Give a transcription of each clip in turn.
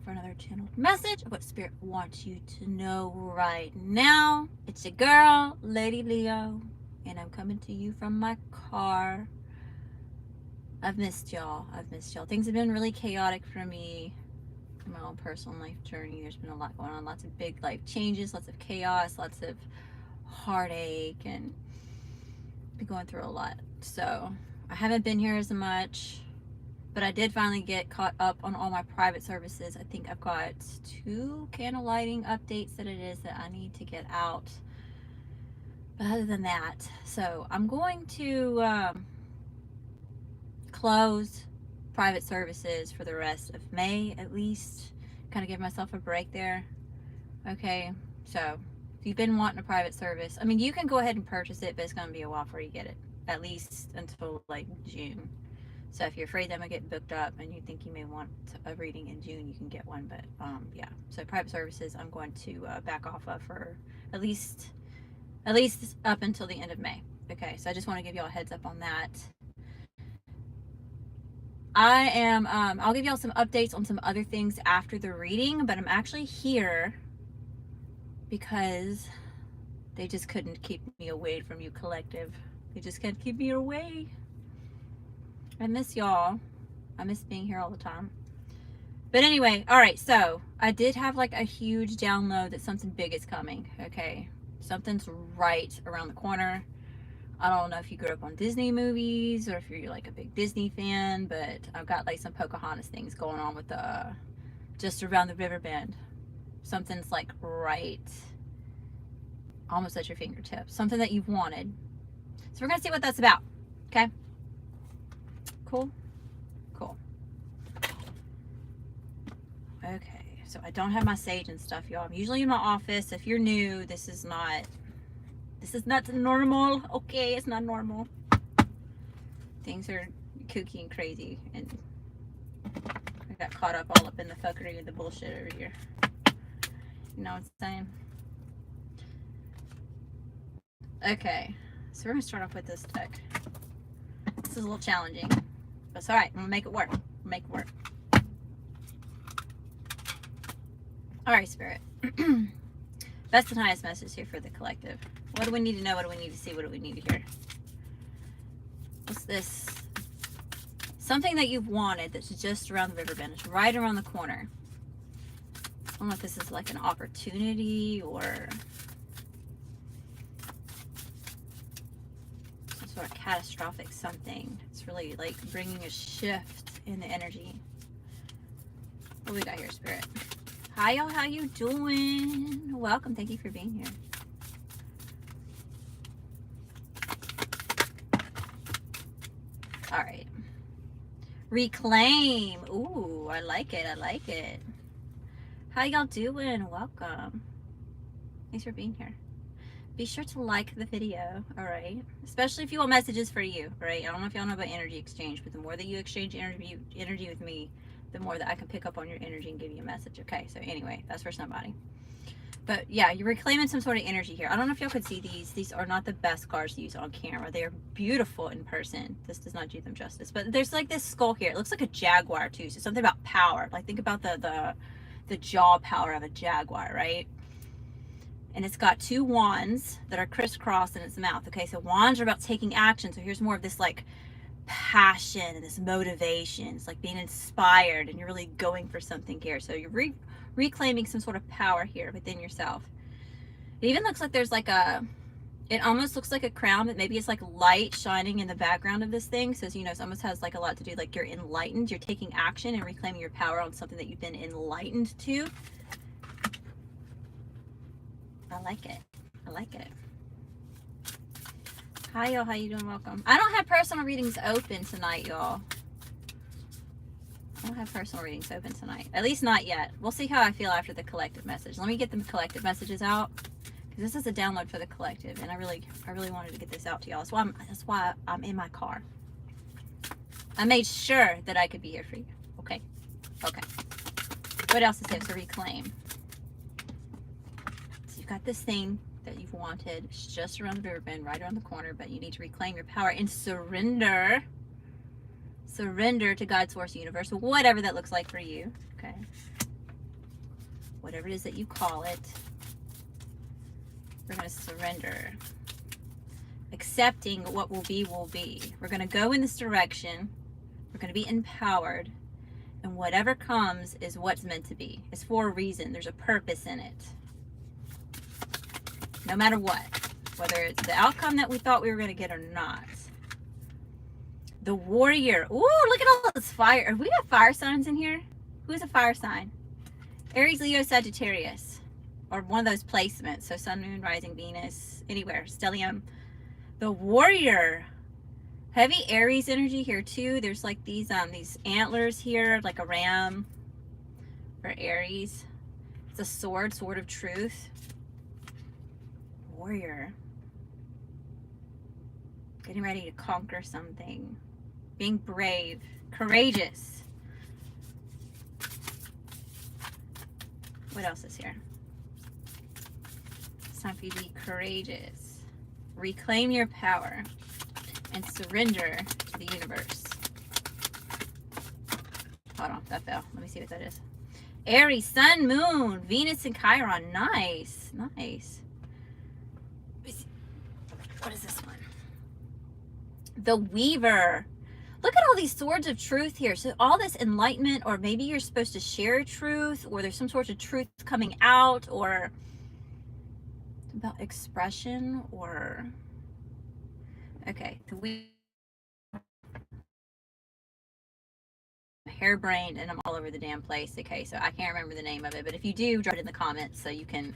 for another channeled message of what Spirit wants you to know right now. It's your girl, Lady Leo, and I'm coming to you from my car. I've missed y'all. Things have been really chaotic for me in my own personal life journey. There's been a lot going on, lots of big life changes, lots of chaos, lots of heartache, and been going through a lot. So I haven't been here as much, but I did finally get caught up on all my private services. I think I've got 2 candle lighting updates that it is that I need to get out. But other than that, so I'm going to close private services for the rest of May at least. Kind of give myself a break there. Okay, so if you've been wanting a private service, I mean, you can go ahead and purchase it, but it's going to be a while before you get it, at least until like June. So if you're afraid that I'm going to get booked up and you think you may want a reading in June, you can get one. But yeah, so private services I'm going to back off of for at least up until the end of May. Okay, so I just want to give y'all a heads up on that. I'll give y'all some updates on some other things after the reading, but I'm actually here because they just couldn't keep me away from you, collective. They just can't keep me away. I miss y'all. I miss being here all the time. But anyway, all right, so I did have like a huge download that something big is coming. Okay, something's right around the corner. I don't know if you grew up on Disney movies or if you're like a big Disney fan, but I've got like some Pocahontas things going on with just around the river bend. Something's like right almost at your fingertips. Something that you've wanted. So we're gonna see what that's about. Okay? Cool? Cool. Okay, so I don't have my sage and stuff, y'all. I'm usually in my office. If you're new, this is not normal. Okay, it's not normal. Things are kooky and crazy, and I got caught all up in the fuckery and the bullshit over here. You know what I'm saying? Okay, so we're gonna start off with this deck. This is a little challenging, but it's all right. I'm gonna make it work. Make it work. All right, Spirit. Best and highest message here for the collective. What do we need to know? What do we need to see? What do we need to hear? What's this? Something that you've wanted that's just around the river bend. It's right around the corner. I don't know if this is like an opportunity or some sort of catastrophic something. It's really like bringing a shift in the energy. What we got here, Spirit? Hi, y'all. How you doing? Welcome. Thank you for being here. All right. Reclaim. Ooh, I like it. I like it. How y'all doing? Welcome. Thanks for being here. Be sure to like the video, all right? Especially if you want messages for you, right? I don't know if y'all know about energy exchange, but the more that you exchange energy with me, the more that I can pick up on your energy and give you a message. Okay, so anyway, that's for somebody. But yeah, you're reclaiming some sort of energy here. I don't know if y'all could see these. These are not the best cards to use on camera. They are beautiful in person. This does not do them justice. But there's like this skull here. It looks like a jaguar too. So something about power. Like think about the jaw power of a jaguar, right? And it's got 2 wands that are crisscrossed in its mouth. Okay, so wands are about taking action. So here's more of this like passion and this motivation. It's like being inspired and you're really going for something here. So you're reclaiming some sort of power here within yourself. It even looks like there's like it almost looks like a crown, but maybe it's like light shining in the background of this thing. So you know, it almost has like a lot to do, like you're enlightened, you're taking action and reclaiming your power on something that you've been enlightened to. I like it. I like it. Hi, y'all. How you doing? Welcome. I don't have personal readings open tonight, y'all. I don't have personal readings open tonight. At least not yet. We'll see how I feel after the collective message. Let me get the collective messages out, because this is a download for the collective, and I really wanted to get this out to y'all. That's why I'm in my car. I made sure that I could be here for you. Okay. Okay. What else is there to reclaim? So you've got this thing that you've wanted. It's just around the river bend, right around the corner, but you need to reclaim your power and surrender to God, source, universe, whatever that looks like for you. Okay. whatever it is that you call it. We're going to surrender. Accepting what will be, will be. We're going to go in this direction. We're going to be empowered. And whatever comes is what's meant to be. It's for a reason. There's a purpose in it. No matter what. Whether it's the outcome that we thought we were going to get or not. The warrior. Ooh, look at all this fire. We have fire signs in here. Who is a fire sign? Aries, Leo, Sagittarius. Or one of those placements. So Sun, Moon, Rising, Venus. Anywhere. Stellium. The warrior. Heavy Aries energy here too. There's like these antlers here, like a ram for Aries. It's a sword of truth. Warrior. Getting ready to conquer something. Being brave. Courageous. What else is here? It's time for you to be courageous. Reclaim your power. And surrender to the universe. Hold on, that fell. Let me see what that is. Aries, Sun, Moon, Venus, and Chiron. Nice, nice. What is this one? The Weaver. Look at all these swords of truth here. So all this enlightenment, or maybe you're supposed to share truth, or there's some sort of truth coming out, or about expression, or... Okay, the Weaver. Hairbrained and I'm all over the damn place. Okay, so I can't remember the name of it, but if you do, drop it in the comments so you can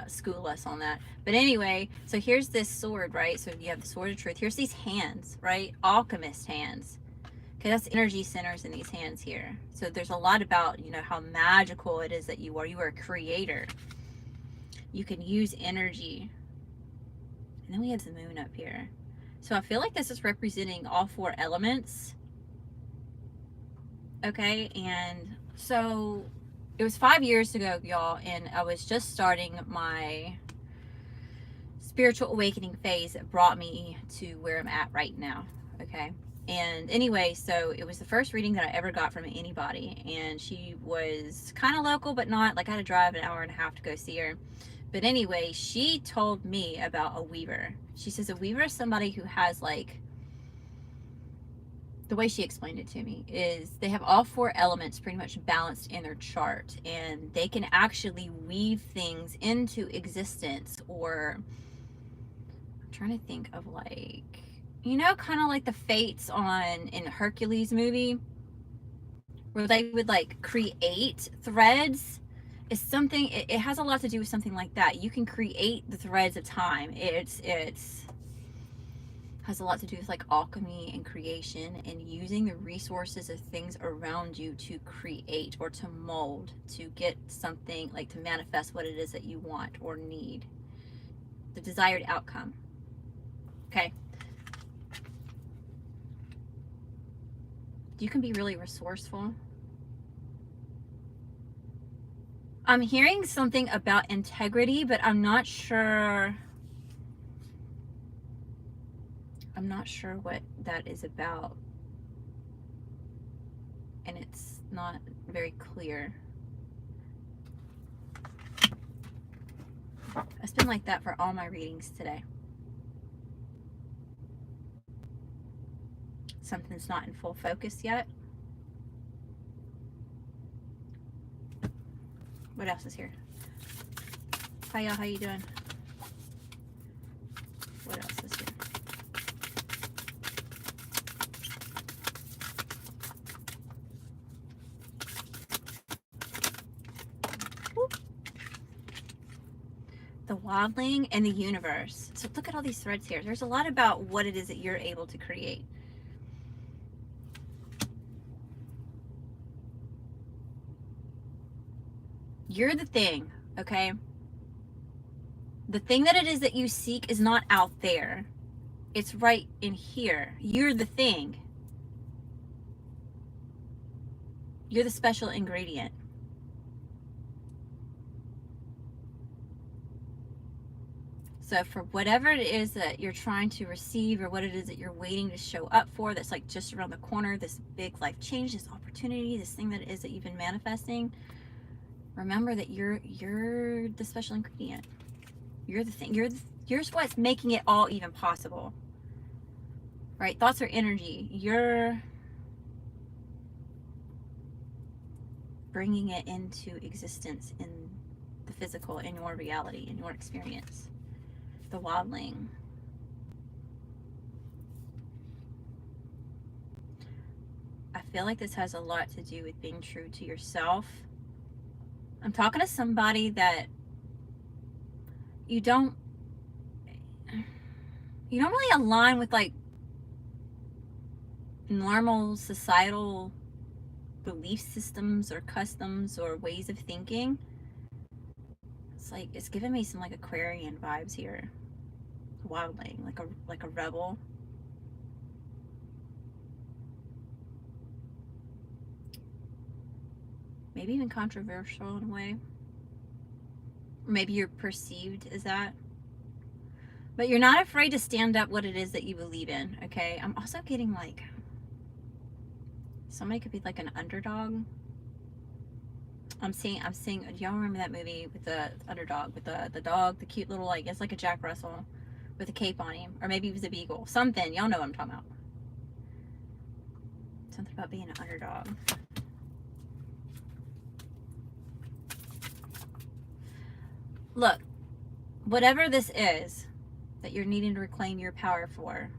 school us on that. But anyway, so here's this sword, right? So you have the sword of truth. Here's these hands, right? Alchemist hands. Okay, that's energy centers in these hands here. So there's a lot about, you know, how magical it is that you are. You are a creator. You can use energy. And then we have the moon up here. So I feel like this is representing all four elements. Okay, and so it was 5 years ago, y'all, and I was just starting my spiritual awakening phase that brought me to where I'm at right now. Okay, and anyway, so it was the first reading that I ever got from anybody, and she was kind of local, but not. Like, I had to drive an hour and a half to go see her. But anyway, she told me about a weaver. She says a weaver is somebody who has, like, the way she explained it to me is they have all four elements pretty much balanced in their chart, and they can actually weave things into existence. Or I'm trying to think of, like, you know, kind of like the fates in the Hercules movie where they would like create threads. It's something, it has a lot to do with something like that. You can create the threads of time. It's has a lot to do with like alchemy and creation and using the resources of things around you to create or to mold, to get something, like to manifest what it is that you want or need, the desired outcome. Okay, you can be really resourceful. I'm hearing something about integrity, but I'm not sure what that is about, and it's not very clear. It's been like that for all my readings today. Something's not in full focus yet. What else is here? Hi y'all, how you doing? What else is here? The wildling and the universe. So look at all these threads here. There's a lot about what it is that you're able to create. You're the thing, okay? The thing that it is that you seek is not out there. It's right in here. You're the thing. You're the special ingredient. So for whatever it is that you're trying to receive, or what it is that you're waiting to show up for, that's like just around the corner, this big life change, this opportunity, this thing that it is that you've been manifesting, Remember that you're the special ingredient. You're the thing. You're what's making it all even possible. Right? Thoughts are energy. You're bringing it into existence in the physical, in your reality, in your experience. The wildling. I feel like this has a lot to do with being true to yourself. I'm talking to somebody that you don't really align with like normal societal belief systems or customs or ways of thinking. It's like it's giving me some like Aquarian vibes here. Wildling, like a rebel. Maybe even controversial in a way. Or maybe you're perceived as that. But you're not afraid to stand up what it is that you believe in, okay? I'm also getting like somebody could be like an underdog. I'm seeing do y'all remember that movie with the underdog, with the dog, the cute little, like, it's like a Jack Russell with a cape on him, or maybe it was a beagle, something. Y'all know what I'm talking about. Something about being an underdog. Look, whatever this is that you're needing to reclaim your power for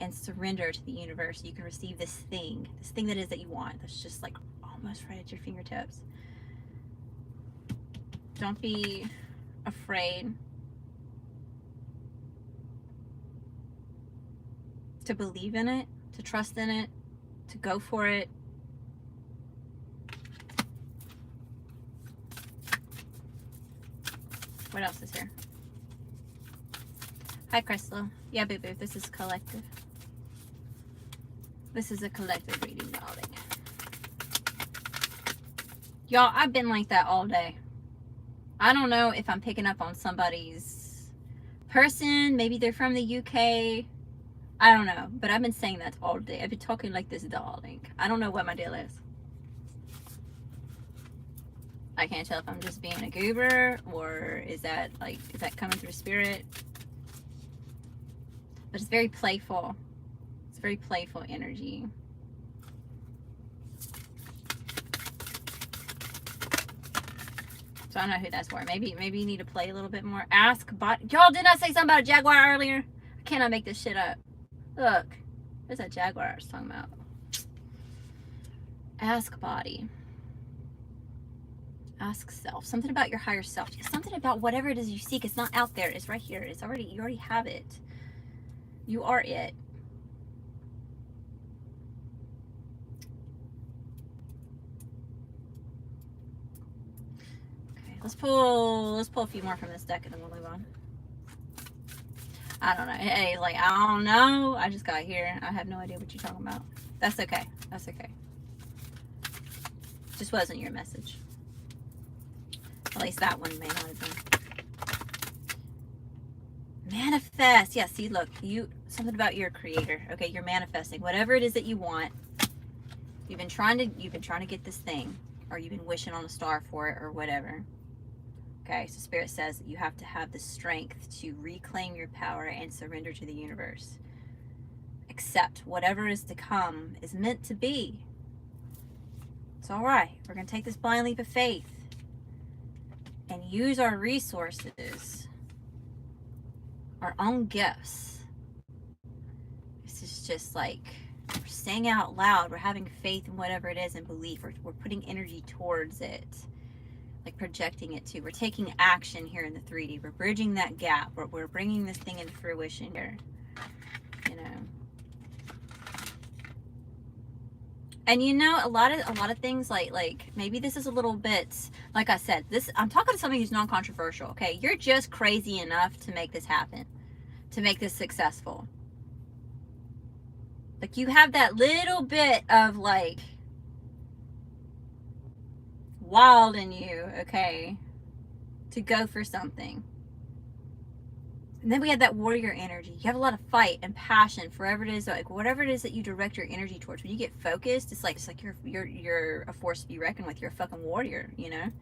and surrender to the universe, you can receive this thing that is that you want, that's just like almost right at your fingertips. Don't be afraid to believe in it, to trust in it, to go for it. What else is here? Hi, Crystal. Yeah, boo boo. This is collective. This is a collective reading, darling. Y'all, I've been like that all day. I don't know if I'm picking up on somebody's person. Maybe they're from the UK. I don't know. But I've been saying that all day. I've been talking like this, darling. I don't know what my deal is. I can't tell if I'm just being a goober or is that coming through spirit? But it's very playful. It's very playful energy. So I don't know who that's for. Maybe you need to play a little bit more. Ask body. Y'all, didn't I say something about a jaguar earlier? I cannot make this shit up. Look, there's that jaguar I was talking about. Ask body. Ask self. Something about your higher self. Something about whatever it is you seek. It's not out there. It's right here. You already have it. You are it. Okay, let's pull a few more from this deck and then we'll move on. I don't know. Hey, like, I don't know. I just got here. I have no idea what you're talking about. That's okay. That's okay. Just wasn't your message. At least that one may not have been. Manifest. Yeah, see, look, something about your creator. Okay, you're manifesting whatever it is that you want. You've been trying to get this thing, or you've been wishing on a star for it, or whatever. Okay, so Spirit says that you have to have the strength to reclaim your power and surrender to the universe. Accept whatever is to come is meant to be. It's all right. We're going to take this blind leap of faith and use our resources, our own gifts. This is just like we're saying out loud. We're having faith in whatever it is and belief. We're putting energy towards it, like projecting it to. We're taking action here in the 3D. We're bridging that gap. We're bringing this thing into fruition here. You know. And you know, a lot of things like maybe this is a little bit, like I said, I'm talking to somebody who's non-controversial, okay? You're just crazy enough to make this happen, to make this successful. Like, you have that little bit of like wild in you, okay, to go for something. And then we have that warrior energy. You have a lot of fight and passion for whatever it is, like whatever it is that you direct your energy towards. When you get focused, it's like you're a force to be reckoned with. You're a fucking warrior, you know.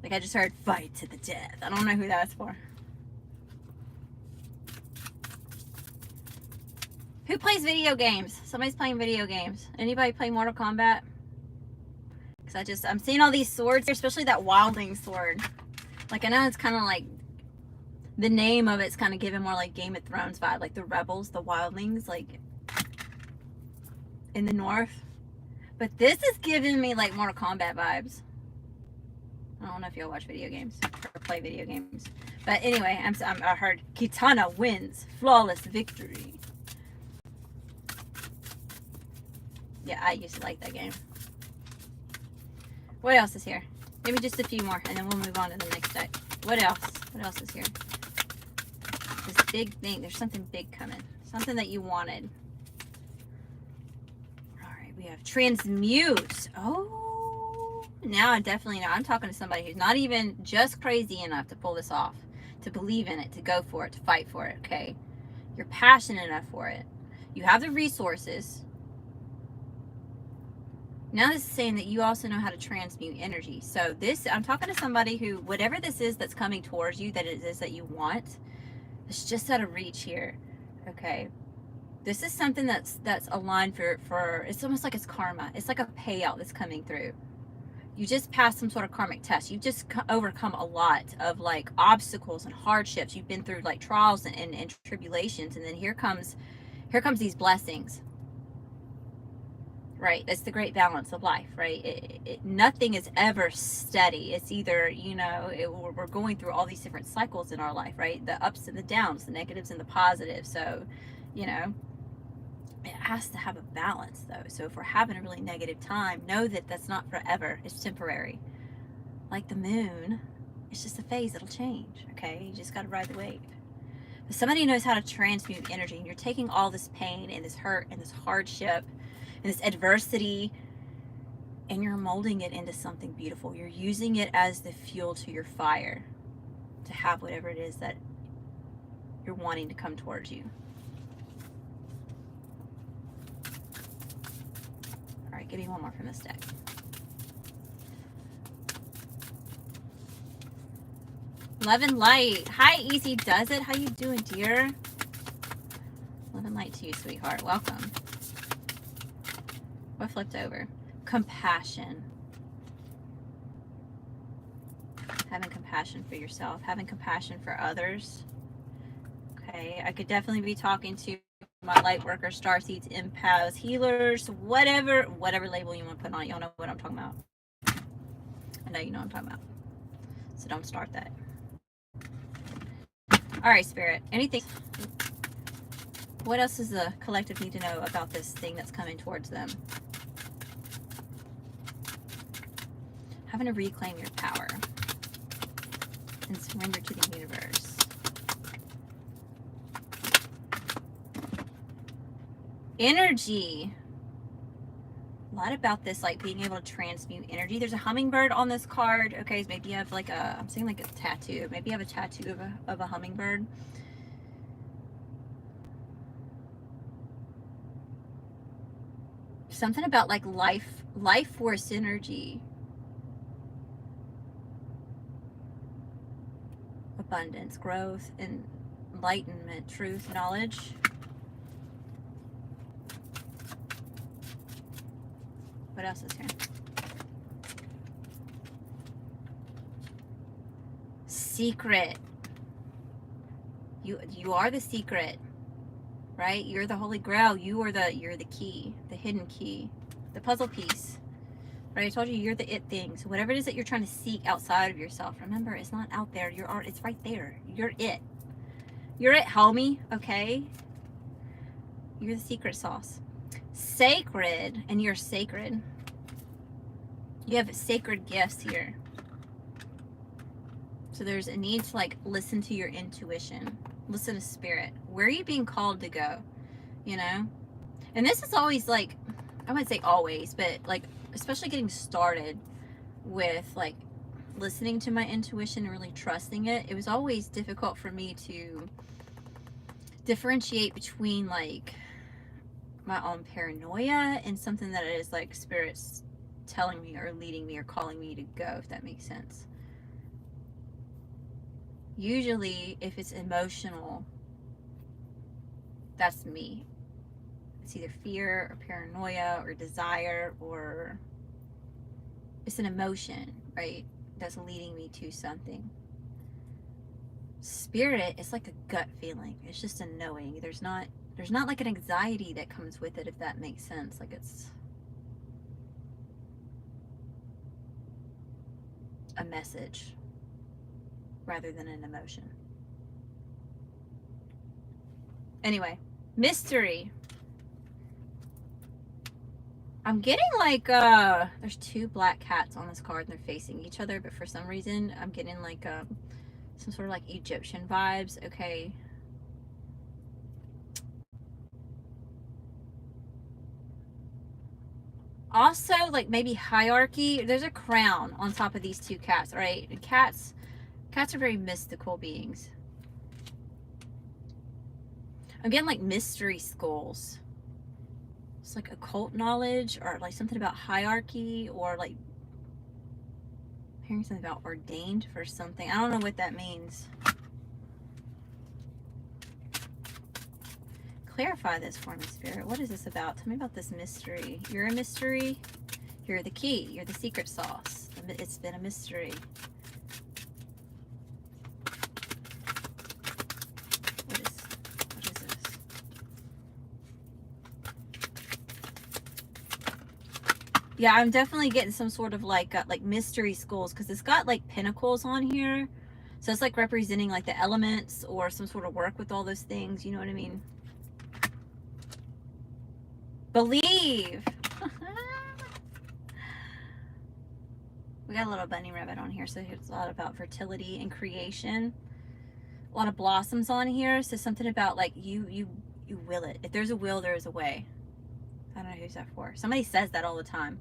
Like I just heard fight to the death. I don't know who that's for. Who plays video games? Somebody's playing video games. Anybody play Mortal Kombat? Because I'm seeing all these swords here, especially that wildling sword. Like I know it's kind of like, the name of it's kind of giving more like Game of Thrones vibe, like the rebels, the wildlings, like in the north. But this is giving me like Mortal Kombat vibes. I don't know if y'all watch video games or play video games. But anyway, I heard Kitana wins. Flawless victory. Yeah, I used to like that game. What else is here? Maybe just a few more and then we'll move on to the next deck. What else? What else is here? This big thing. There's something big coming. Something that you wanted. Alright, we have transmute. Oh, now I definitely know. I'm talking to somebody who's not even just crazy enough to pull this off. To believe in it. To go for it. To fight for it. Okay? You're passionate enough for it. You have the resources. Now this is saying that you also know how to transmute energy. So this, I'm talking to somebody who, whatever this is that's coming towards you, that it is that you want, it's just out of reach here. Okay. This is something that's aligned for, it's almost like it's karma. It's like a payout that's coming through. You just passed some sort of karmic test. You've just overcome a lot of like obstacles and hardships. You've been through like trials and tribulations. And then here comes these blessings. Right, that's the great balance of life, right? Nothing is ever steady. It's either, you know, we're going through all these different cycles in our life, right? The ups and the downs, the negatives and the positives. So, you know, it has to have a balance, though. So if we're having a really negative time, know that that's not forever. It's temporary. Like the moon, it's just a phase. It'll change, okay? You just got to ride the wave. But somebody knows how to transmute energy, and you're taking all this pain and this hurt and this hardship and this adversity, and you're molding it into something beautiful. You're using it as the fuel to your fire to have whatever it is that you're wanting to come towards you. All right, give me one more from this deck. Love and light. Hi, Easy Does It. How you doing, dear? Love and light to you, sweetheart. Welcome. What flipped over? Compassion. Having compassion for yourself. Having compassion for others. Okay, I could definitely be talking to my light workers, starseeds, empaths, healers, whatever label you want to put on it. Y'all know what I'm talking about. I know you know what I'm talking about. So don't start that. All right, Spirit. Anything? What else does the collective need to know about this thing that's coming towards them? Having to reclaim your power and surrender to the universe. Energy. A lot about this, like being able to transmute energy. There's a hummingbird on this card. Okay, so maybe you have like a, I'm saying like a tattoo. Maybe you have a tattoo of a hummingbird. Something about like life force energy. Abundance, growth, enlightenment, truth, knowledge. What else is here? Secret. You are the secret, right? You're the Holy Grail. You're the key, the hidden key, the puzzle piece. Right? I told you you're the it thing. So whatever it is that you're trying to seek outside of yourself, remember, it's not out there. It's right there. You're it. You're it, homie. Okay? You're the secret sauce. Sacred, and you're sacred. You have sacred gifts here. So there's a need to like listen to your intuition. Listen to spirit. Where are you being called to go? You know? And this is always like, I wouldn't say always, but like, especially getting started with like listening to my intuition and really trusting it. It was always difficult for me to differentiate between like my own paranoia and something that is like spirits telling me or leading me or calling me to go, if that makes sense. Usually, if it's emotional, that's me. It's either fear or paranoia or desire, or it's an emotion, right? That's leading me to something. Spirit, it's like a gut feeling. It's just a knowing. There's not like an anxiety that comes with it, if that makes sense. Like it's a message rather than an emotion. Anyway, mystery. I'm getting like there's two black cats on this card and they're facing each other, but for some reason I'm getting like some sort of like Egyptian vibes. Okay. Also, like maybe hierarchy. There's a crown on top of these two cats, right? And cats are very mystical beings. I'm getting like mystery schools. It's like occult knowledge, or like something about hierarchy, or like hearing something about ordained for something. I don't know what that means. Clarify this for me, Spirit. What is this about? Tell me about this mystery. You're a mystery. You're the key. You're the secret sauce. It's been a mystery. What is this? Yeah, I'm definitely getting some sort of like mystery schools, because it's got like pinnacles on here. So it's like representing like the elements or some sort of work with all those things. You know what I mean? Believe. We got a little bunny rabbit on here, so it's a lot about fertility and creation. A lot of blossoms on here, so something about like you will it. If there's a will, there is a way. I don't know who's that for. Somebody says that all the time.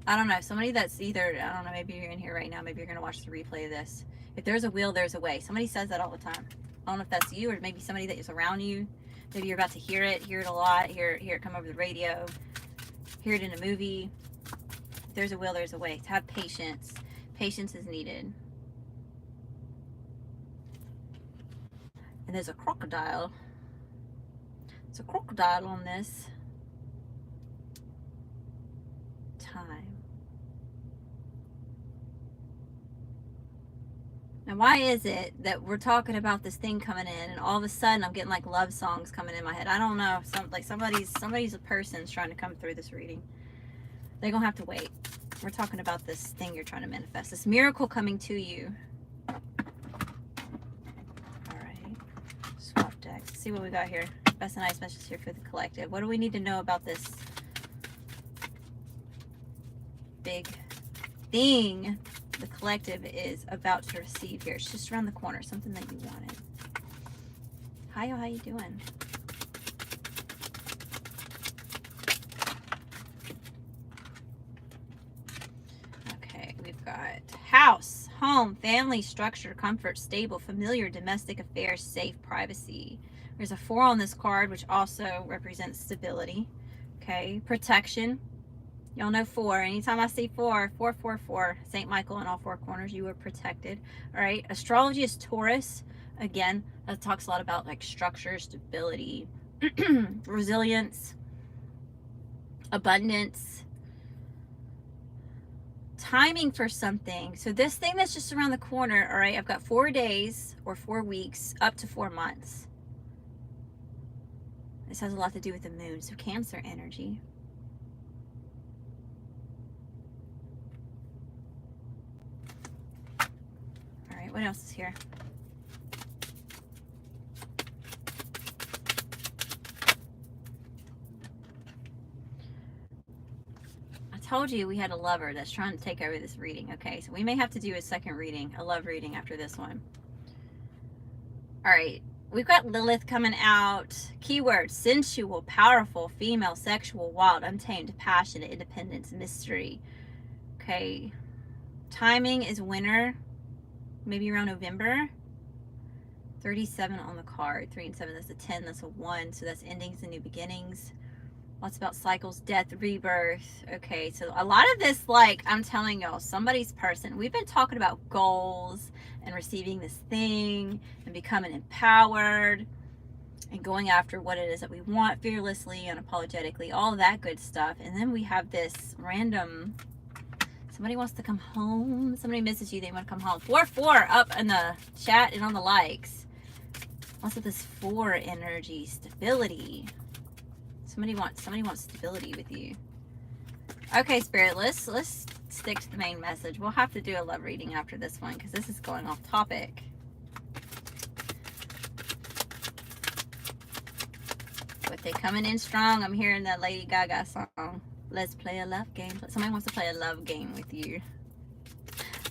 I don't know. Somebody that's either, I don't know, maybe you're in here right now, maybe you're gonna watch the replay of this. If there's a will, there's a way. Somebody says that all the time. I don't know if that's you, or maybe somebody that is around you. Maybe you're about to hear it a lot, hear it come over the radio, hear it in a movie. If there's a will, there's a way. To have patience. Patience is needed. And there's a crocodile. It's a crocodile on this. Time. Now, why is it that we're talking about this thing coming in, and all of a sudden I'm getting like love songs coming in my head? I don't know. Somebody's a person's trying to come through this reading. They're gonna have to wait. We're talking about this thing you're trying to manifest. This miracle coming to you. Alright. Swap decks. Let's see what we got here. Best and nice messages here for the collective. What do we need to know about this big thing the collective is about to receive here? It's just around the corner. Something that you wanted. Hi, how you doing? Okay, we've got house, home, family, structure, comfort, stable, familiar, domestic affairs, safe, privacy. There's a 4 on this card, which also represents stability. Okay, protection. Y'all know 4. Anytime I see 4, 4, 4, 4, St. Michael in all 4 corners, you are protected. All right, astrology is Taurus. Again, that talks a lot about like structure, stability, resilience, abundance, timing for something. So this thing that's just around the corner, all right, I've got 4 days or 4 weeks up to 4 months. This has a lot to do with the moon, so Cancer energy. All right, what else is here? I told you we had a lover that's trying to take over this reading. Okay, so we may have to do a second reading, a love reading after this one. All right. We've got Lilith coming out. Keyword: sensual, powerful, female, sexual, wild, untamed, passionate, independence, mystery. Okay. Timing is winter. Maybe around November. 37 on the card. 3 and 7. That's a 10. That's a 1. So that's endings and new beginnings. Lots about cycles, death, rebirth. Okay, so a lot of this, like, I'm telling y'all, somebody's person. We've been talking about goals and receiving this thing and becoming empowered and going after what it is that we want fearlessly, unapologetically, all that good stuff. And then we have this random, somebody wants to come home. Somebody misses you, they want to come home. 4-4 up in the chat and on the likes. Also this 4 energy, stability. Somebody wants stability with you. Okay, Spirit, let's stick to the main message. We'll have to do a love reading after this one because this is going off topic. But they coming in strong. I'm hearing that Lady Gaga song. Let's play a love game. Somebody wants to play a love game with you.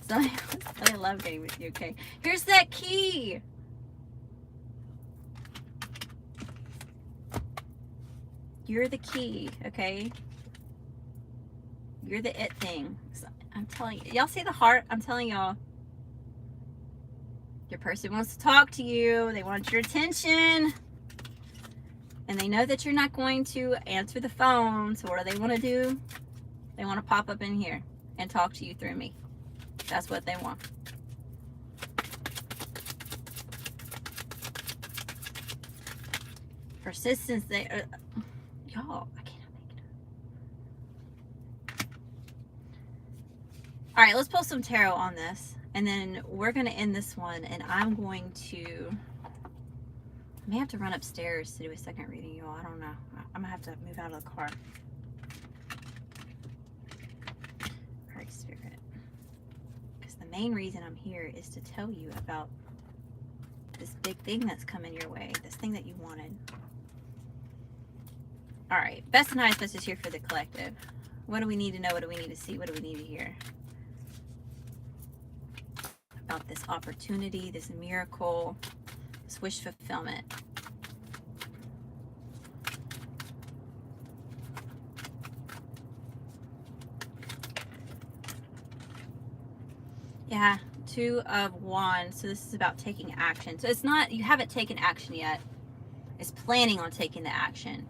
Somebody wants to play a love game with you, okay? Here's that key. You're the key, okay? You're the it thing. So I'm telling you. Y'all see the heart? I'm telling y'all. Your person wants to talk to you. They want your attention. And they know that you're not going to answer the phone. So what do they want to do? They want to pop up in here and talk to you through me. That's what they want. Persistence, y'all, I cannot make it. All right, let's pull some tarot on this, and then we're going to end this one, and I'm going to, I may have to run upstairs to do a second reading, y'all. I don't know. I'm going to have to move out of the car. All right, Spirit. Because the main reason I'm here is to tell you about this big thing that's coming your way, this thing that you wanted. All right, best and highest message here for the collective. What do we need to know? What do we need to see? What do we need to hear? About this opportunity, this miracle, this wish fulfillment. Yeah, 2 of Wands. So this is about taking action. So it's not, you haven't taken action yet. It's planning on taking the action.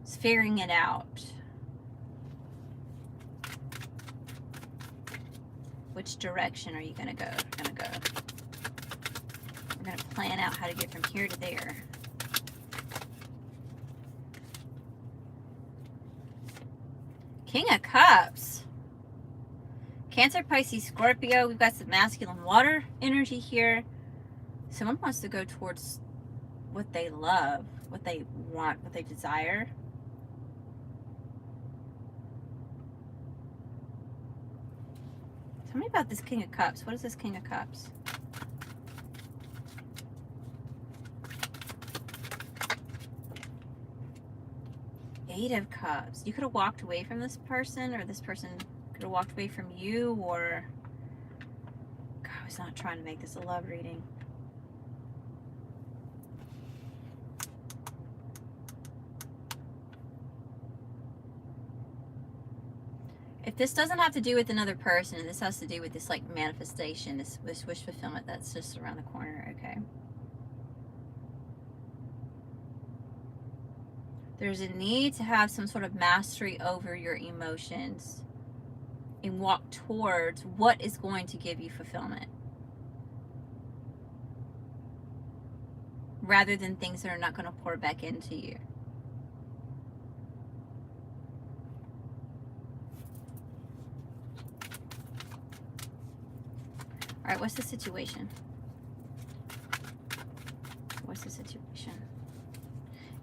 It's figuring it out. Which direction are you going to go? We're going to plan out how to get from here to there. King of Cups. Cancer, Pisces, Scorpio. We've got some masculine water energy here. Someone wants to go towards what they love, what they want, what they desire. Tell me about this King of Cups. What is this King of Cups? Eight of Cups. You could have walked away from this person, or this person could have walked away from you, or God, I was not trying to make this a love reading. If this doesn't have to do with another person, and this has to do with this like manifestation, this wish fulfillment that's just around the corner, okay? There's a need to have some sort of mastery over your emotions and walk towards what is going to give you fulfillment, rather than things that are not going to pour back into you. All right, what's the situation? What's the situation?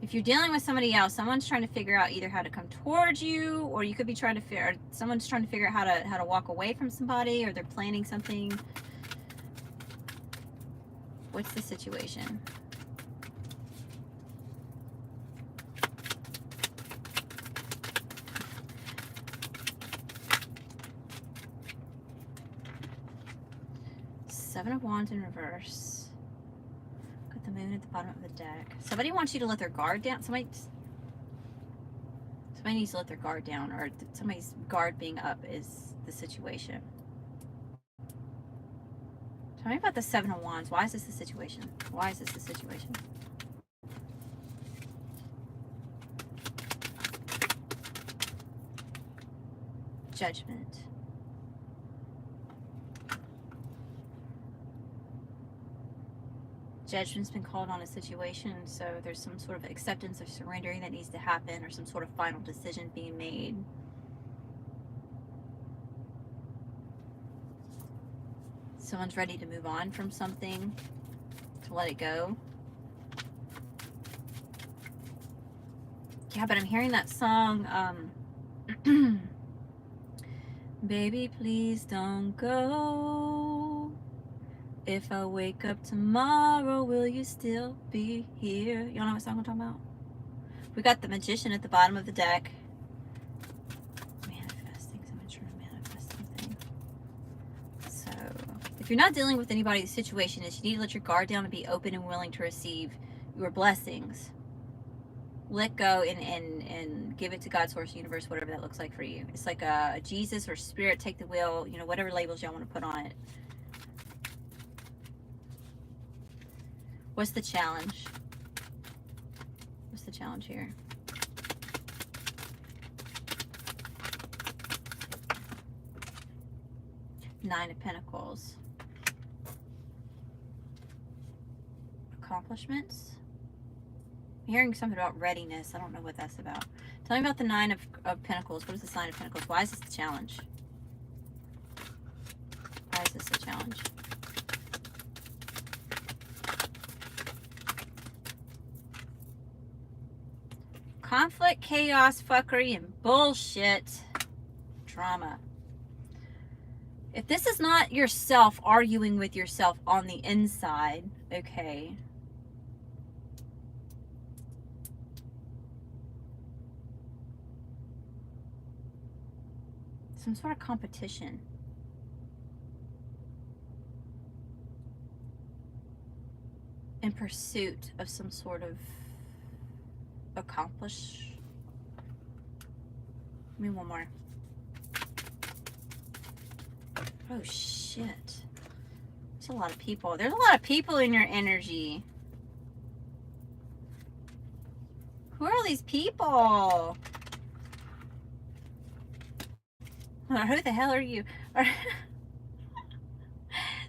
If you're dealing with somebody else, someone's trying to figure out either how to come towards you, or you could be trying to figure, someone's trying to figure out how to walk away from somebody, or they're planning something. What's the situation? Seven of Wands in reverse. Got the moon at the bottom of the deck. Somebody wants you to let their guard down. Somebody needs to let their guard down, or somebody's guard being up is the situation. Tell me about the Seven of Wands. Why is this the situation? Why is this the situation? Judgment. Judgment's been called on a situation, so there's some sort of acceptance or surrendering that needs to happen, or some sort of final decision being made. Someone's ready to move on from something, to let it go. Yeah, but I'm hearing that song, baby, please don't go. If I wake up tomorrow, will you still be here? Y'all know what song I'm talking about? We got the Magician at the bottom of the deck. Manifesting. Someone's trying to manifest something. So, if you're not dealing with anybody, the situation is you need to let your guard down and be open and willing to receive your blessings. Let go and give it to God, source, universe, whatever that looks like for you. It's like a Jesus or spirit, take the wheel, you know, whatever labels y'all want to put on it. What's the challenge? What's the challenge here? Nine of Pentacles. Accomplishments. I'm hearing something about readiness. I don't know what that's about. Tell me about the Nine of Pentacles. What is the sign of Pentacles? Why is this the challenge? Why is this a challenge? Conflict, chaos, fuckery, and bullshit. Drama. If this is not yourself arguing with yourself on the inside, okay. Some sort of competition. In pursuit of some sort of accomplish. Give me one more. Oh shit. There's a lot of people. There's a lot of people in your energy. Who are all these people? Who the hell are you? They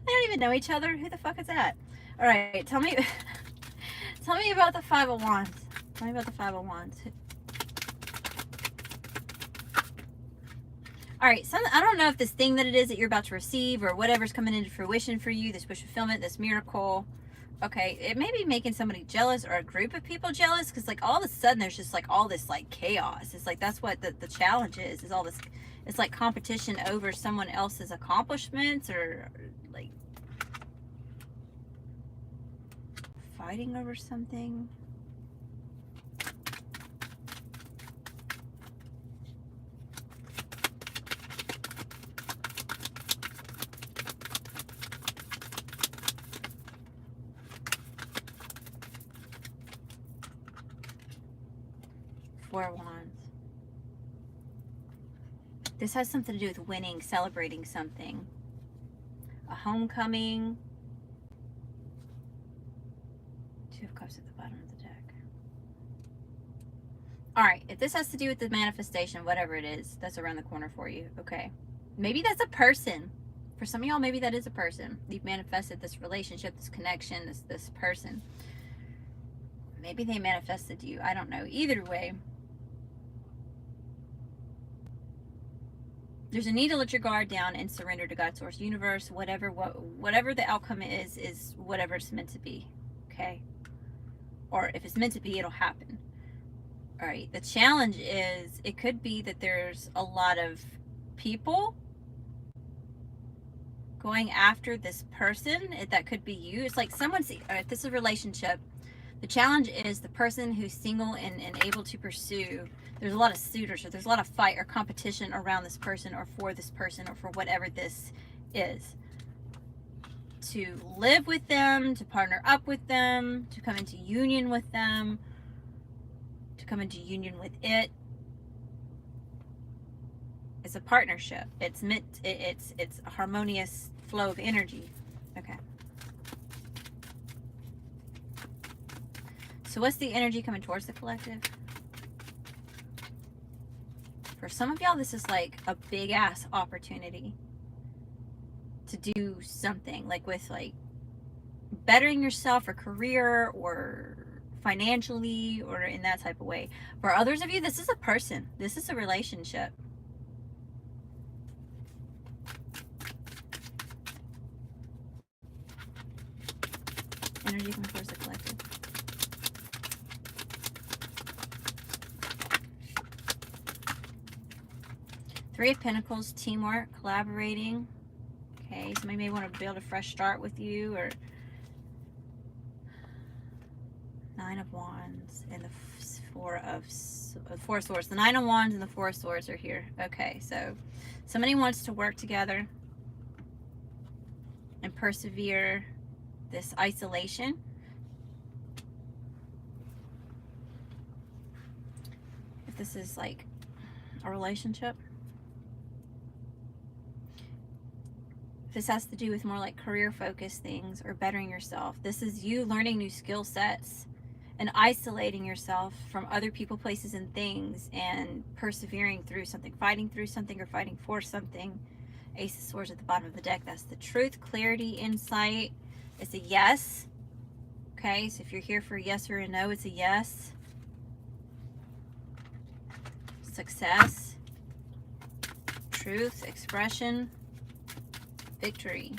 don't even know each other. Who the fuck is that? All right, tell me tell me about the Five of Wands. Tell me about the Five of Wands. All right, I don't know if this thing that it is that you're about to receive or whatever's coming into fruition for you, this wish fulfillment, this miracle, okay, it may be making somebody jealous or a group of people jealous, because like all of a sudden there's just like all this like chaos. It's like that's what the challenge is all this. It's like competition over someone else's accomplishments, or like fighting over something. Four of Wands. This has something to do with winning, celebrating something. A homecoming. Two of Cups at the bottom of the deck. Alright, if this has to do with the manifestation, whatever it is, that's around the corner for you. Okay. Maybe that's a person. For some of y'all, maybe that is a person. You've manifested this relationship, this connection, this person. Maybe they manifested you. I don't know. Either way, there's a need to let your guard down and surrender to God, source, universe, whatever the outcome is whatever it's meant to be. Okay? Or if it's meant to be, it'll happen. All right. The challenge is, it could be that there's a lot of people going after this person. That could be you. It's like someone's, if this is a relationship, the challenge is the person who's single and able to pursue. There's a lot of suitors, or there's a lot of fight or competition around this person, or for this person, or for whatever this is. To live with them, to partner up with them, to come into union with them, to come into union with it. It's a partnership. It's meant. It's a harmonious flow of energy. Okay. So what's the energy coming towards the collective? For some of y'all, this is like a big ass opportunity to do something, like with like bettering yourself or career or financially or in that type of way. For others of you, this is a person. This is a relationship. Energy coming towards the collective. Three of Pentacles, teamwork, collaborating. Okay, somebody may want to build a fresh start with you, or Nine of Wands and the Four of Swords. The Nine of Wands and the Four of Swords are here. Okay, so somebody wants to work together and persevere this isolation. If this is like a relationship, if this has to do with more like career focused things or bettering yourself, this is you learning new skill sets and isolating yourself from other people, places, and things, and persevering through something, fighting through something, or fighting for something. Ace of Swords at the bottom of the deck. That's the truth, clarity, insight. It's a yes. Okay, so if you're here for a yes or a no, it's a yes. Success, truth, expression, victory.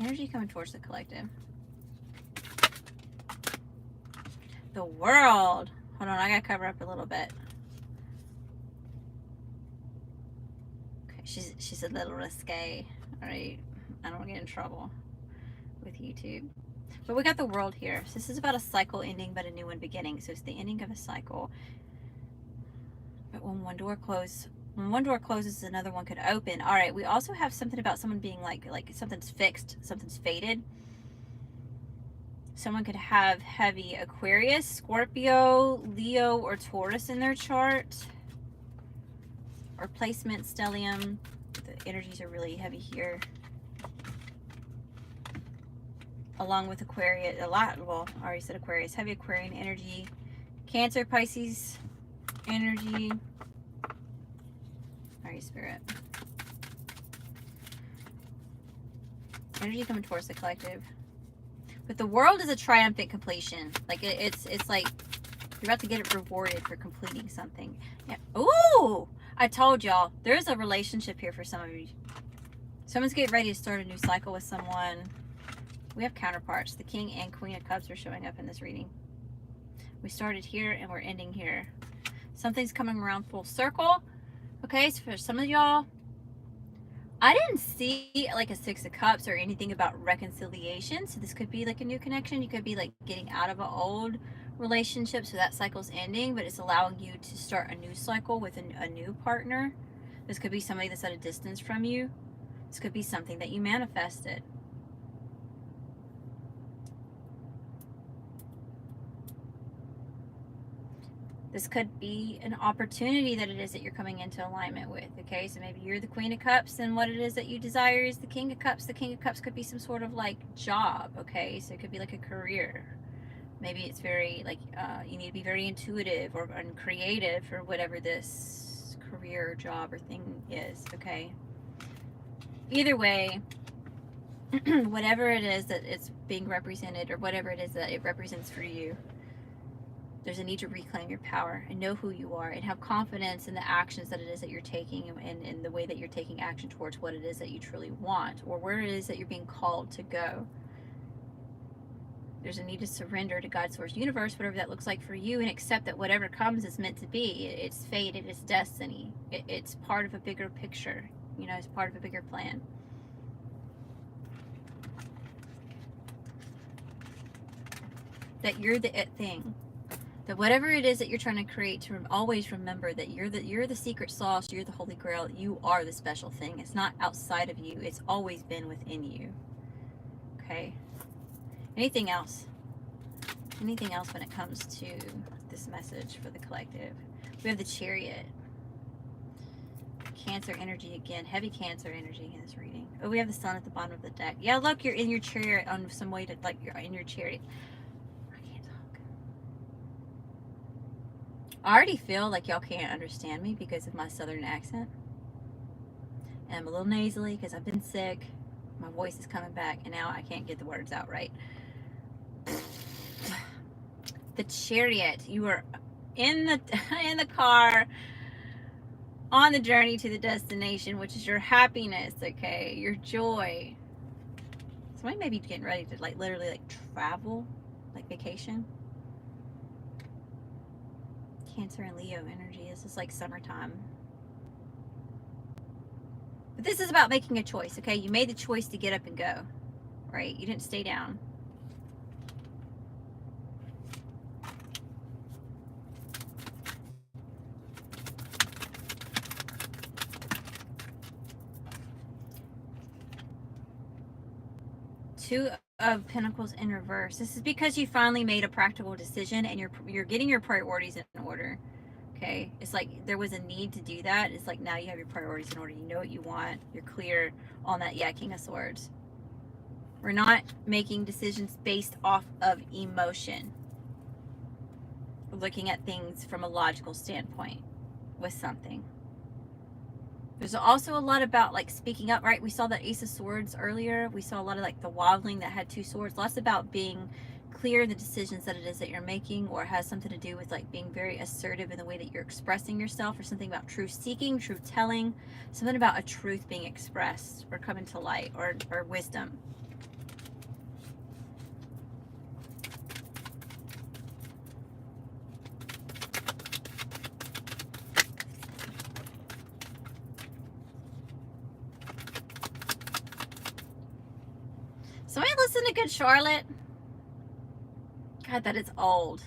Energy coming towards the collective. The World. Hold on, I gotta cover up a little bit. Okay, she's a little risque. Alright, I don't want to get in trouble with YouTube. But we got the World here. So this is about a cycle ending, but a new one beginning. So it's the ending of a cycle. But when one door closes, another one could open. All right, we also have something about someone being like something's fixed, something's faded. Someone could have heavy Aquarius, Scorpio, Leo, or Taurus in their chart. Or placement, stellium. The energies are really heavy here. Along with Aquarius, I already said Aquarius, heavy Aquarian energy. Cancer, Pisces energy. Alright, Spirit. Energy coming towards the collective. But the World is a triumphant completion. Like it's like you're about to get it rewarded for completing something. Yeah. Ooh! I told y'all, there's a relationship here for some of you. Someone's getting ready to start a new cycle with someone. We have counterparts. The King and Queen of Cups are showing up in this reading. We started here and we're ending here. Something's coming around full circle. Okay, so for some of y'all, I didn't see like a Six of Cups or anything about reconciliation. So this could be like a new connection. You could be like getting out of an old relationship, so that cycle's ending, but it's allowing you to start a new cycle with a new partner. This could be somebody that's at a distance from you. This could be something that you manifested. This could be an opportunity that it is that you're coming into alignment with, okay? So maybe you're the Queen of Cups and what it is that you desire is the King of Cups. The King of Cups could be some sort of like job, okay? So it could be like a career. Maybe it's very like, you need to be very intuitive or creative for whatever this career or job or thing is, okay? Either way, whatever it is that it's being represented or whatever it is that it represents for you, there's a need to reclaim your power and know who you are and have confidence in the actions that it is that you're taking and in the way that you're taking action towards what it is that you truly want or where it is that you're being called to go. There's a need to surrender to God's source universe, whatever that looks like for you, and accept that whatever comes is meant to be. It's fate, it is destiny. It's part of a bigger picture. You know, it's part of a bigger plan. That you're the it thing. That whatever it is that you're trying to create, to always remember that you're the secret sauce, you're the Holy Grail, you are the special thing. It's not outside of you, it's always been within you. Okay? Anything else? Anything else when it comes to this message for the collective? We have the Chariot. Cancer energy again, heavy Cancer energy in this reading. Oh, we have the Sun at the bottom of the deck. Yeah, look, you're in your chariot on some way to, like, you're in your chariot. I can't talk. I already feel like y'all can't understand me because of my southern accent. And I'm a little nasally because I've been sick. My voice is coming back, and now I can't get the words out right. The chariot. You are in the in the car on the journey to the destination, which is your happiness, okay? Your joy. Somebody may be getting ready to like literally like travel, like vacation. Cancer and Leo energy. This is like summertime. But this is about making a choice, okay? You made the choice to get up and go, right? You didn't stay down. Two of Pentacles in reverse. This is because you finally made a practical decision and you're getting your priorities in order. Okay, it's like there was a need to do that. It's like now you have your priorities in order. You know what you want. You're clear on that. Yeah, King of Swords. We're not making decisions based off of emotion. We're looking at things from a logical standpoint with something. There's also a lot about like speaking up, right? We saw that Ace of Swords earlier. We saw a lot of like the wobbling that had two swords. Lots about being clear in the decisions that it is that you're making, or has something to do with like being very assertive in the way that you're expressing yourself, or something about truth seeking, truth telling, something about a truth being expressed or coming to light, or wisdom. Somebody listen to Good Charlotte. God, that is old.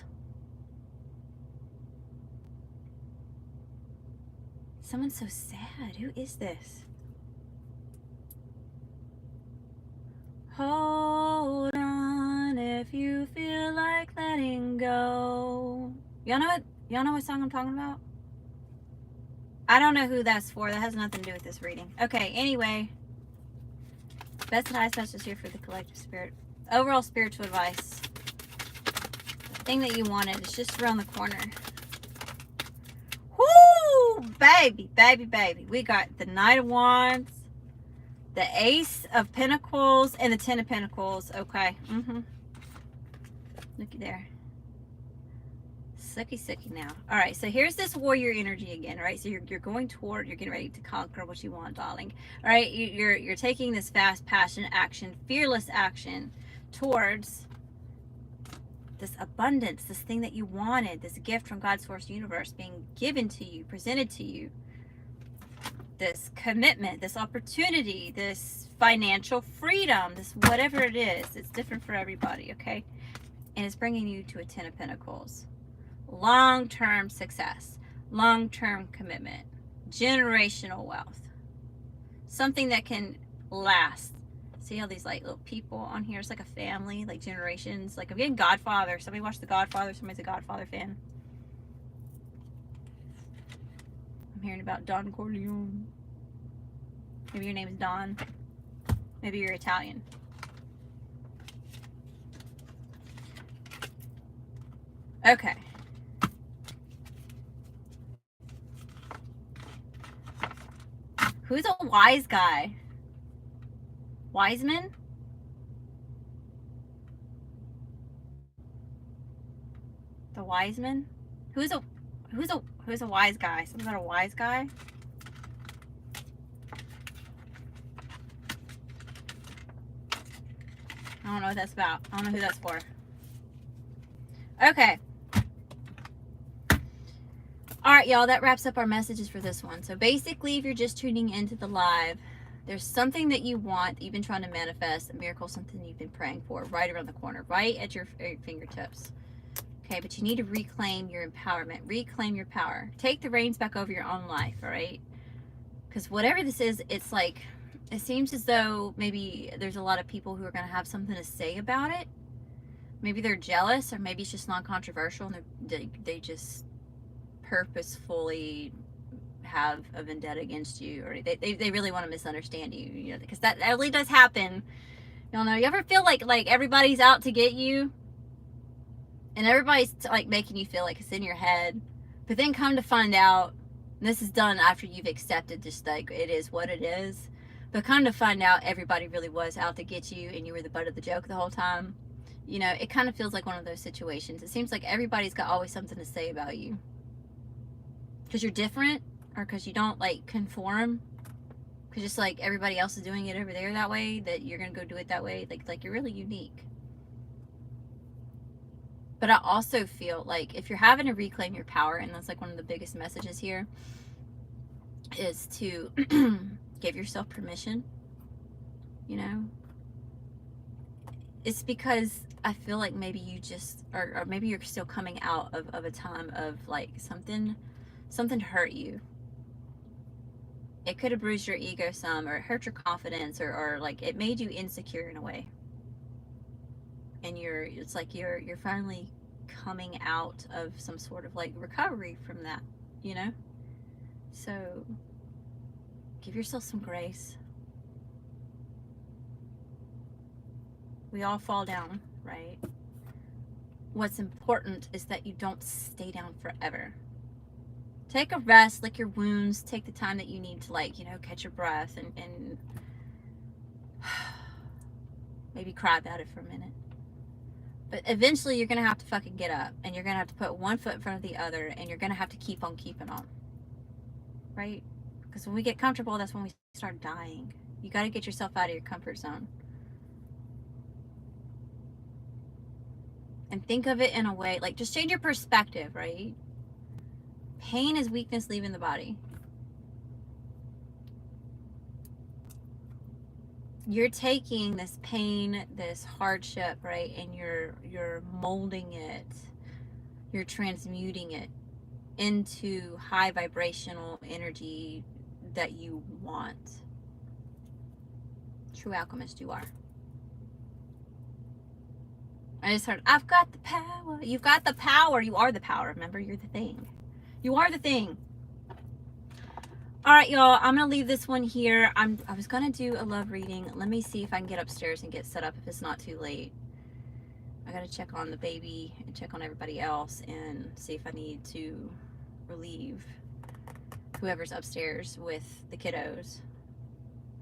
Someone's so sad. Who is this? Hold on if you feel like letting go. Y'all know what song I'm talking about? I don't know who that's for. That has nothing to do with this reading. Okay, anyway. Best and highest message here for the collective spirit. Overall spiritual advice. The thing that you wanted is just around the corner. Whoo! Baby, baby, baby. We got the Knight of Wands, the Ace of Pentacles, and the Ten of Pentacles. Okay. Looky there. Sucky now. All right, so here's this warrior energy again, right? So you're going toward, you're getting ready to conquer what you want, darling. All right, you're taking this fast, passionate action, fearless action towards this abundance, this thing that you wanted, this gift from God's source universe being given to you, presented to you. This commitment, this opportunity, this financial freedom, this whatever it is. It's different for everybody, okay? And it's bringing you to a Ten of Pentacles. Long-term success, long-term commitment, generational wealth, something that can last. See how these like little people on here, it's like a family, like generations. Like I'm getting Godfather. Somebody watched The Godfather. Somebody's a Godfather fan. I'm hearing about Don Corleone. Maybe your name is Don. Maybe you're Italian. Okay. Who's a wise guy? Wiseman? The Wiseman? Who's a wise guy? Something about a wise guy? I don't know what that's about. I don't know who that's for. Okay. All right, y'all, that wraps up our messages for this one. So basically, if you're just tuning into the live, there's something that you want, that you've been trying to manifest, a miracle, something you've been praying for, right around the corner, right at your fingertips. Okay, but you need to reclaim your empowerment, reclaim your power. Take the reins back over your own life, all right? Because whatever this is, it's like, it seems as though maybe there's a lot of people who are going to have something to say about it. Maybe they're jealous, or maybe it's just non-controversial, and they just purposefully have a vendetta against you, or they really want to misunderstand you, you know, because that really does happen. You know, you ever feel like everybody's out to get you, and everybody's like making you feel like it's in your head, But then come to find out, and this is done after you've accepted just like it is what it is, but come to find out everybody really was out to get you and you were the butt of the joke the whole time. You know, it kind of feels like one of those situations. It seems like everybody's got always something to say about you. Because you're different, or because you don't like conform, because just like everybody else is doing it over there that way, that you're gonna go do it that way. Like you're really unique. But I also feel like if you're having to reclaim your power, and that's like one of the biggest messages here, is to give yourself permission. You know, it's because I feel like maybe you just, or maybe you're still coming out of a time of like something hurt you. It could have bruised your ego some, or it hurt your confidence, or like it made you insecure in a way. And it's like you're finally coming out of some sort of like recovery from that, you know? So give yourself some grace. We all fall down, right? What's important is that you don't stay down forever. Take a rest, lick your wounds, take the time that you need to, like, you know, catch your breath and maybe cry about it for a minute. But eventually you're going to have to fucking get up, and you're going to have to put one foot in front of the other, and you're going to have to keep on keeping on. Right? Because when we get comfortable, that's when we start dying. You got to get yourself out of your comfort zone. And think of it in a way, like, just change your perspective, right? Pain is weakness leaving the body. You're taking this pain, this hardship, right, and you're molding it, you're transmuting it into high vibrational energy that you want. True alchemist you are. I just heard, I've got the power. You've got the power. You are the power. Remember, you're the thing. You are the thing. All right, y'all, I'm going to leave this one here. I was going to do a love reading. Let me see if I can get upstairs and get set up if it's not too late. I got to check on the baby and check on everybody else and see if I need to relieve whoever's upstairs with the kiddos.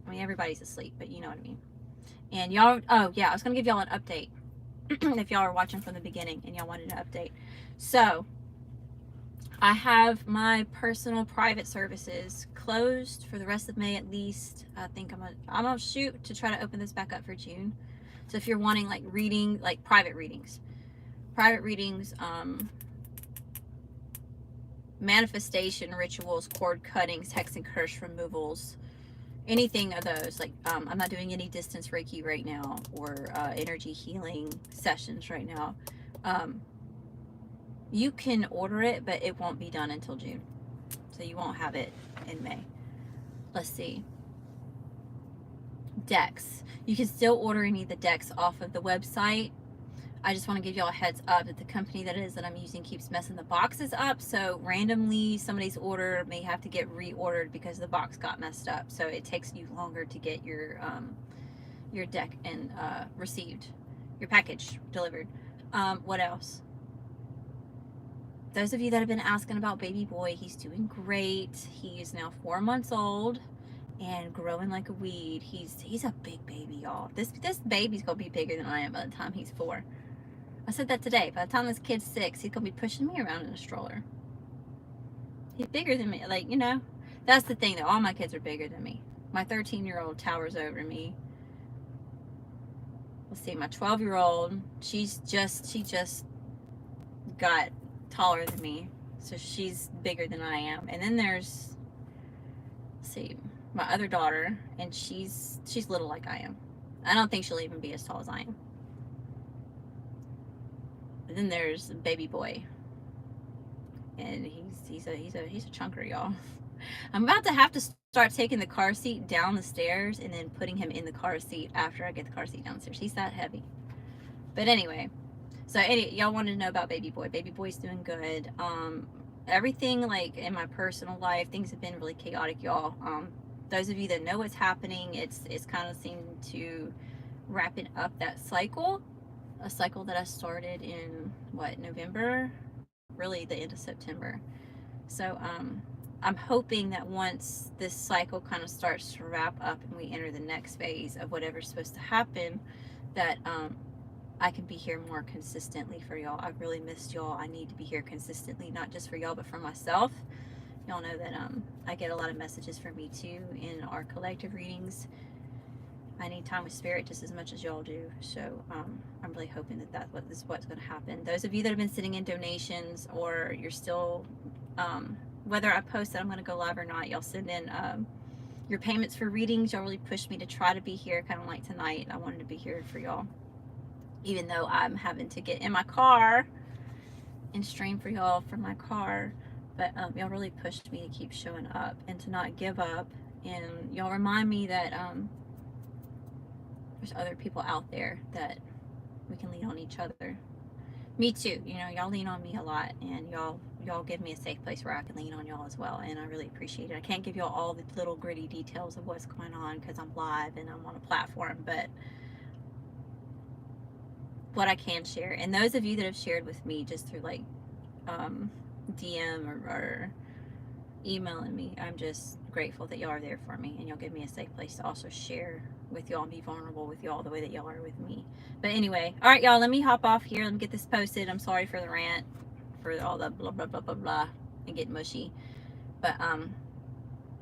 I mean, everybody's asleep, but you know what I mean. And y'all, oh yeah, I was going to give y'all an update if y'all are watching from the beginning and y'all wanted an update. So I have my personal private services closed for the rest of May at least. I think I'm gonna shoot to try to open this back up for June. So if you're wanting like reading, like private readings, manifestation rituals, cord cuttings, hex and curse removals, anything of those, like I'm not doing any distance Reiki right now, or energy healing sessions right now. You can order it, but it won't be done until June. So you won't have it in May. Let's see. Decks. You can still order any of the decks off of the website. I just want to give y'all a heads up that the company that I'm using keeps messing the boxes up. So randomly somebody's order may have to get reordered because the box got messed up. So it takes you longer to get your deck and received, your package delivered. What else? Those of you that have been asking about baby boy, he's doing great. He is now 4 months old and growing like a weed. He's a big baby, y'all. This baby's gonna be bigger than I am by the time he's 4. I said that today. By the time this kid's 6, he's gonna be pushing me around in a stroller. He's bigger than me. Like, you know, that's the thing though. All my kids are bigger than me. My 13-year-old towers over me. Let's see, my 12-year-old, she just got taller than me, so she's bigger than I am. And then there's, let's see, my other daughter, and she's little like I am. I don't think she'll even be as tall as I am. And then there's baby boy, and he's a chunker, y'all. I'm about to have to start taking the car seat down the stairs and then putting him in the car seat after I get the car seat downstairs. He's that heavy. But anyway, so y'all wanted to know about baby boy. Baby boy's doing good. Everything like in my personal life, things have been really chaotic, y'all. Those of you that know what's happening, it's kind of seemed to wrapping up that cycle, a cycle that I started in November, really the end of September. So I'm hoping that once this cycle kind of starts to wrap up and we enter the next phase of whatever's supposed to happen, that I can be here more consistently for y'all. I've really missed y'all. I need to be here consistently, not just for y'all, but for myself. Y'all know that I get a lot of messages from me too in our collective readings. I need time with spirit just as much as y'all do. So I'm really hoping that that's what's going to happen. Those of you that have been sitting in donations, or you're still, whether I post that I'm going to go live or not, y'all send in your payments for readings. Y'all really pushed me to try to be here, kind of like tonight. I wanted to be here for y'all, even though I'm having to get in my car and stream for y'all from my car. But y'all really pushed me to keep showing up and to not give up. And y'all remind me that there's other people out there that we can lean on each other. Me too. You know, y'all lean on me a lot, and y'all give me a safe place where I can lean on y'all as well, and I really appreciate it. I can't give y'all all the little gritty details of what's going on because I'm live and I'm on a platform, but what I can share, and those of you that have shared with me just through like DM or emailing me, I'm just grateful that y'all are there for me, and y'all give me a safe place to also share with y'all and be vulnerable with y'all the way that y'all are with me. But anyway, all right, y'all, let me hop off here. Let me get this posted. I'm sorry for the rant, for all the blah blah blah blah blah and get mushy, but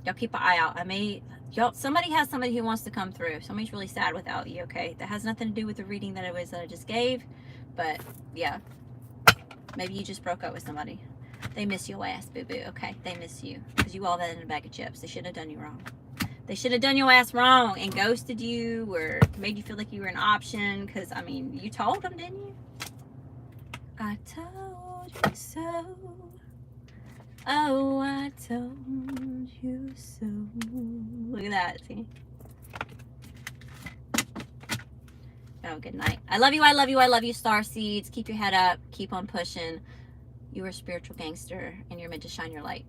y'all keep an eye out. Somebody has somebody who wants to come through. Somebody's really sad without you. Okay, that has nothing to do with the reading that I just gave, but yeah, maybe you just broke up with somebody. They miss your ass, boo-boo. Okay, they miss you because you all that in a bag of chips. They shouldn't have done you wrong. They should have done your ass wrong and ghosted you or made you feel like you were an option, because, I mean, you told them, didn't you? I told you so. Oh, I told you so. Look at that. See? Oh, good night. I love you, I love you, I love you, Starseeds. Keep your head up. Keep on pushing. You are a spiritual gangster, and you're meant to shine your light.